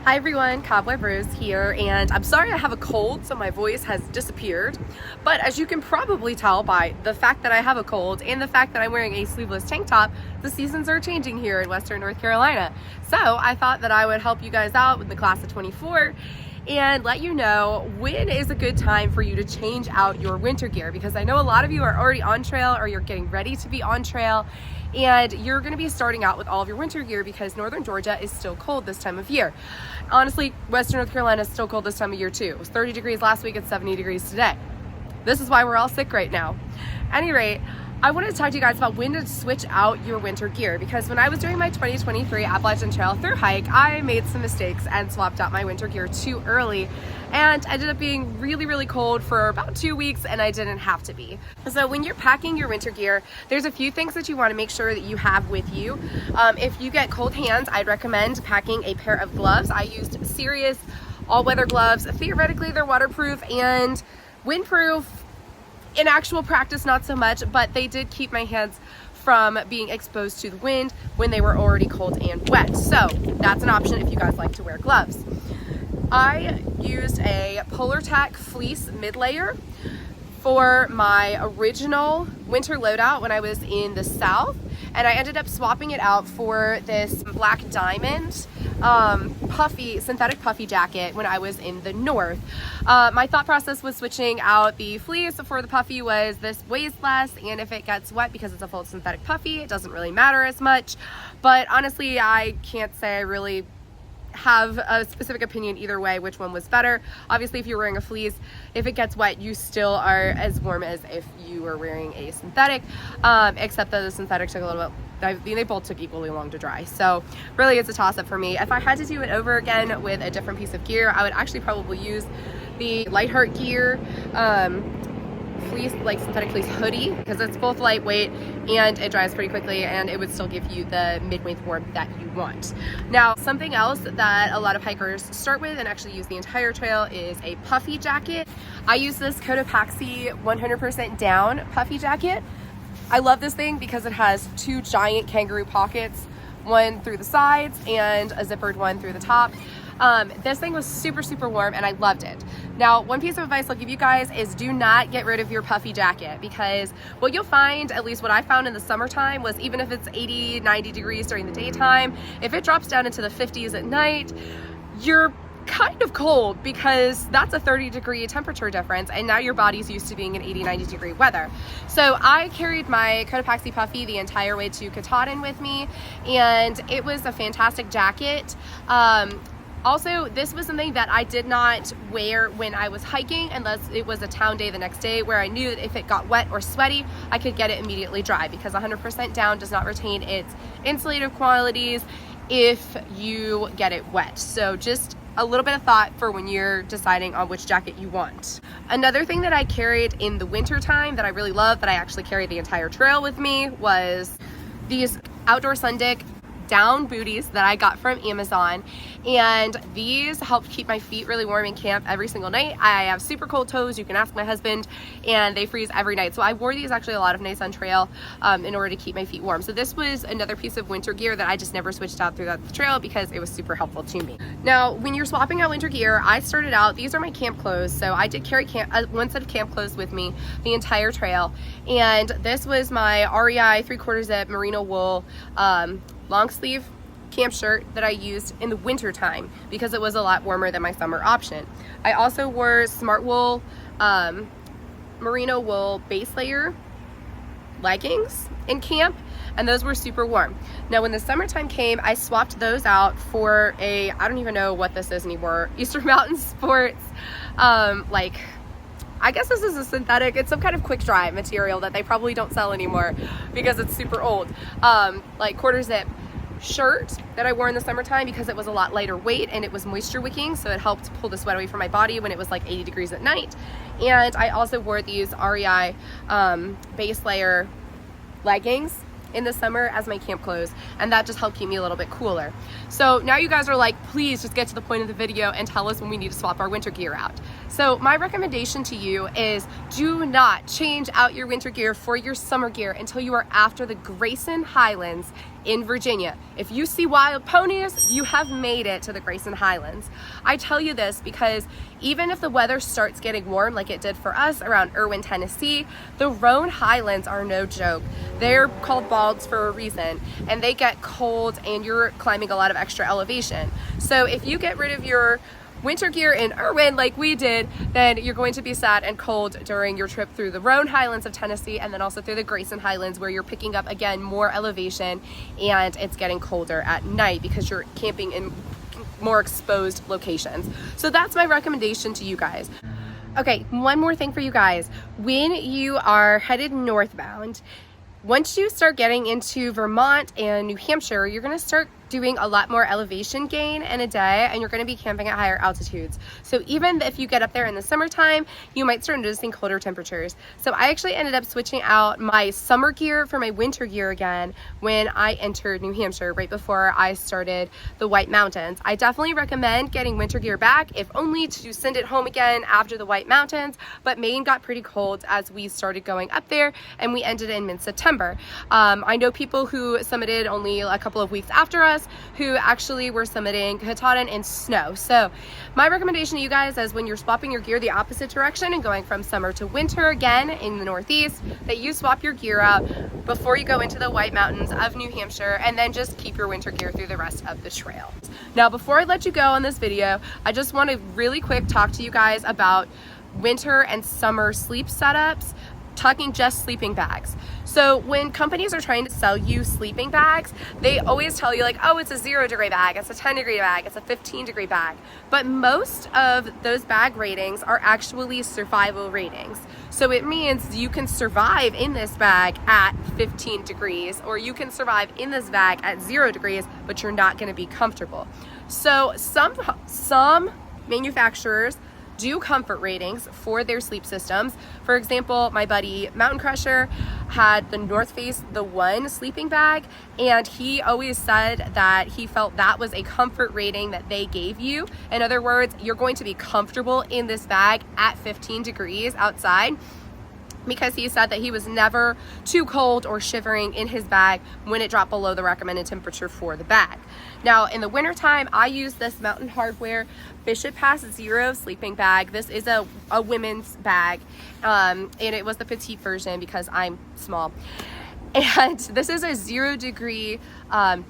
Hi everyone, Cobweb Rose here, and I'm sorry I have a cold, so my voice has disappeared. But as you can probably tell by the fact that I have a cold and the fact that I'm wearing a sleeveless tank top, the seasons are changing here in Western North Carolina. So I thought that I would help you guys out with the class of 24 and let you know when is a good time for you to change out your winter gear, because I know a lot of you are already on trail or you're getting ready to be on trail, and you're going to be starting out with all of your winter gear because northern Georgia is still cold this time of year. Honestly, Western North Carolina is still cold this time of year too. It was 30 degrees last week, it's 70 degrees today. This is why we're all sick right now. At any rate, I wanted to talk to you guys about when to switch out your winter gear, because when I was doing my 2023 Appalachian Trail through hike, I made some mistakes and swapped out my winter gear too early and ended up being really cold for about 2 weeks, and I didn't have to be. So when you're packing your winter gear, there's a few things that you want to make sure that you have with you. If you get cold hands, I'd recommend packing a pair of gloves. I used Serious all-weather gloves. Theoretically, they're waterproof and windproof. In actual practice, not so much, but they did keep my hands from being exposed to the wind when they were already cold and wet. So that's an option if you guys like to wear gloves. I used a PolarTac fleece mid-layer for my original winter loadout when I was in the South, and I ended up swapping it out for this black diamond puffy, synthetic puffy jacket when I was in the North. My thought process was switching out the fleece for the puffy was this weighs less, and if it gets wet because it's a full synthetic puffy, it doesn't really matter as much. But honestly, I can't say I really have a specific opinion either way which one was better. Obviously, if you're wearing a fleece, if it gets wet, you still are as warm as if you were wearing a synthetic, except that the synthetic took a little bit, they both took equally long to dry. So really it's a toss-up for me. If I had to do it over again with a different piece of gear, I would actually probably use the Lightheart gear fleece, like synthetic fleece hoodie, because it's both lightweight and it dries pretty quickly, and it would still give you the mid-length warmth that you want. Now, something else that a lot of hikers start with and actually use the entire trail is a puffy jacket. I use this Cotopaxi 100% down puffy jacket. I love this thing because it has two giant kangaroo pockets, one through the sides and a zippered one through the top. This thing was super warm and I loved it. Now, one piece of advice I'll give you guys is do not get rid of your puffy jacket, because what you'll find, at least what I found in the summertime, was even if it's 80, 90 degrees during the daytime, if it drops down into the 50s at night, you're kind of cold because that's a 30-degree temperature difference, and now your body's used to being in 80, 90-degree weather. So I carried my Cotopaxi puffy the entire way to Katahdin with me, and it was a fantastic jacket. Also, this was something that I did not wear when I was hiking unless it was a town day the next day, where I knew that if it got wet or sweaty, I could get it immediately dry, because 100% down does not retain its insulative qualities if you get it wet. So just a little bit of thought for when you're deciding on which jacket you want. Another thing that I carried in the winter time that I really love, that I actually carried the entire trail with me, was these Outdoor Sundick down booties that I got from Amazon, and these help keep my feet really warm in camp every single night. I have super cold toes, you can ask my husband, and they freeze every night. So I wore these actually a lot of nights on trail in order to keep my feet warm. So this was another piece of winter gear that I just never switched out throughout the trail because it was super helpful to me. Now, when you're swapping out winter gear, I started out, these are my camp clothes, so I did carry one set of camp clothes with me the entire trail, and this was my REI 3/4 zip merino wool long sleeve camp shirt that I used in the winter time because it was a lot warmer than my summer option. I also wore Smart Wool merino wool base layer leggings in camp, and those were super warm. Now, when the summertime came, I swapped those out for a, I don't even know what this is anymore, Eastern Mountain Sports, like, I guess this is a synthetic, it's some kind of quick dry material that they probably don't sell anymore because it's super old, like quarter zip shirt that I wore in the summertime because it was a lot lighter weight and it was moisture wicking, so it helped pull the sweat away from my body when it was like 80 degrees at night. And I also wore these REI base layer leggings in the summer as my camp clothes, and that just helped keep me a little bit cooler. So now you guys are like, please just get to the point of the video and tell us when we need to swap our winter gear out. So my recommendation to you is do not change out your winter gear for your summer gear until you are after the Grayson Highlands in Virginia. If you see wild ponies, you have made it to the Grayson Highlands. I tell you this because even if the weather starts getting warm like it did for us around Irwin, Tennessee, the Roan Highlands are no joke. They're called balds for a reason, and they get cold and you're climbing a lot of extra elevation. So if you get rid of your winter gear in Irwin like we did, then you're going to be sad and cold during your trip through the Roan Highlands of Tennessee and then also through the Grayson Highlands, where you're picking up again more elevation and it's getting colder at night because you're camping in more exposed locations. So that's my recommendation to you guys. Okay, one more thing for you guys. When you are headed northbound, once you start getting into Vermont and New Hampshire, you're going to start doing a lot more elevation gain in a day, and you're going to be camping at higher altitudes. So even if you get up there in the summertime, you might start noticing colder temperatures. So I actually ended up switching out my summer gear for my winter gear again when I entered New Hampshire right before I started the White Mountains. I definitely recommend getting winter gear back, if only to send it home again after the White Mountains, but Maine got pretty cold as we started going up there, and we ended in mid-September. I know people who summited only a couple of weeks after us who actually were summiting Katahdin in snow. So my recommendation to you guys is when you're swapping your gear the opposite direction and going from summer to winter again in the Northeast, that you swap your gear out before you go into the White Mountains of New Hampshire, and then just keep your winter gear through the rest of the trail. Now, before I let you go on this video, I just want to really quick talk to you guys about winter and summer sleep setups, talking just sleeping bags. So when companies are trying to sell you sleeping bags, they always tell you like, oh, it's a 0-degree bag, it's a 10-degree bag, it's a 15-degree bag. But most of those bag ratings are actually survival ratings. So it means you can survive in this bag at 15 degrees, or you can survive in this bag at 0 degrees, but you're not going to be comfortable. So some manufacturers do comfort ratings for their sleep systems. For example, my buddy Mountain Crusher had the North Face the One sleeping bag, and he always said that he felt that was a comfort rating that they gave you. In other words, you're going to be comfortable in this bag at 15 degrees outside, because he said that he was never too cold or shivering in his bag when it dropped below the recommended temperature for the bag. Now, in the wintertime, I use this Mountain Hardwear Bishop Pass Zero sleeping bag. This is a women's bag, and it was the petite version because I'm small. And this is a 0-degree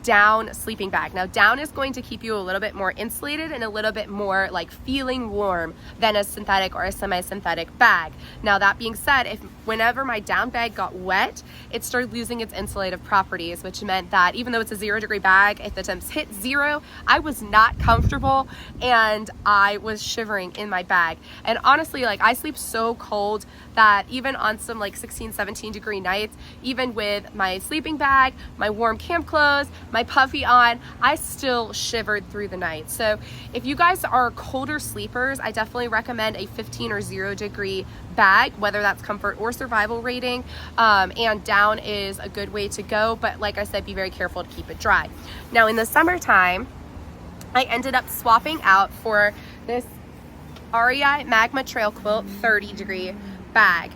down sleeping bag. Now, down is going to keep you a little bit more insulated and a little bit more like feeling warm than a synthetic or a semi-synthetic bag. Now, that being said, whenever my down bag got wet, it started losing its insulative properties, which meant that even though it's a 0-degree bag, if the temps hit 0, I was not comfortable and I was shivering in my bag. And honestly, like, I sleep so cold that even on some like 16, 17-degree nights, even with my sleeping bag, my warm camp clothes, my puffy on, I still shivered through the night. So if you guys are colder sleepers, I definitely recommend a 15 or 0-degree bag, whether that's comfort or survival rating, and down is a good way to go. But like I said, be very careful to keep it dry. Now, in the summertime, I ended up swapping out for this REI Magma Trail Quilt 30-degree bag.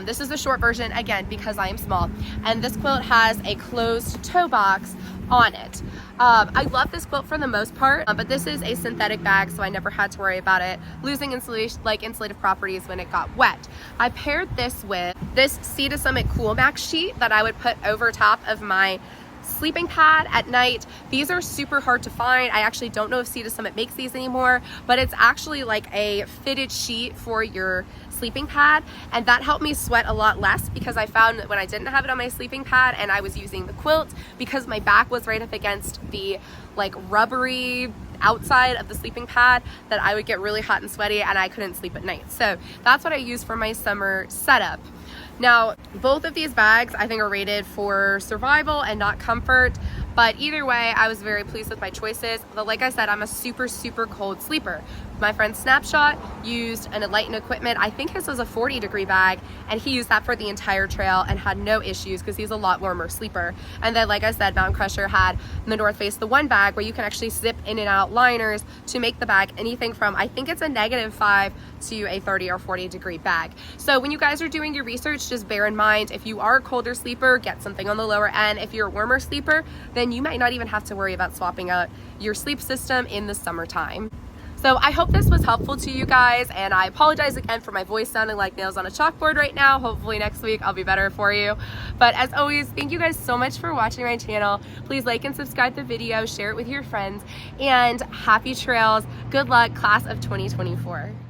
This is the short version, again, because I am small, and this quilt has a closed toe box on it. I love this quilt for the most part, but this is a synthetic bag, so I never had to worry about it losing insulation, like insulative properties, when it got wet. I paired this with this Sea to Summit Cool Max sheet that I would put over top of my sleeping pad at night. These are super hard to find. I actually don't know if Sea to Summit makes these anymore, but it's actually like a fitted sheet for your sleeping pad, and that helped me sweat a lot less, because I found that when I didn't have it on my sleeping pad and I was using the quilt, because my back was right up against the like rubbery outside of the sleeping pad, that I would get really hot and sweaty and I couldn't sleep at night. So that's what I use for my summer setup. Now, both of these bags I think are rated for survival and not comfort, but either way, I was very pleased with my choices. But like I said, I'm a super, super cold sleeper. My friend Snapshot used an Enlighten equipment. I think his was a 40-degree bag, and he used that for the entire trail and had no issues because he's a lot warmer sleeper. And then, like I said, Mountain Crusher had in the North Face the one bag where you can actually zip in and out liners to make the bag anything from, I think it's a -5 to a 30 or 40-degree bag. So when you guys are doing your research, just bear in mind, if you are a colder sleeper, get something on the lower end. If you're a warmer sleeper, then you might not even have to worry about swapping out your sleep system in the summertime. So I hope this was helpful to you guys, and I apologize again for my voice sounding like nails on a chalkboard right now. Hopefully next week I'll be better for you. But as always, thank you guys so much for watching my channel. Please like and subscribe the video, share it with your friends, and happy trails. Good luck, class of 2024.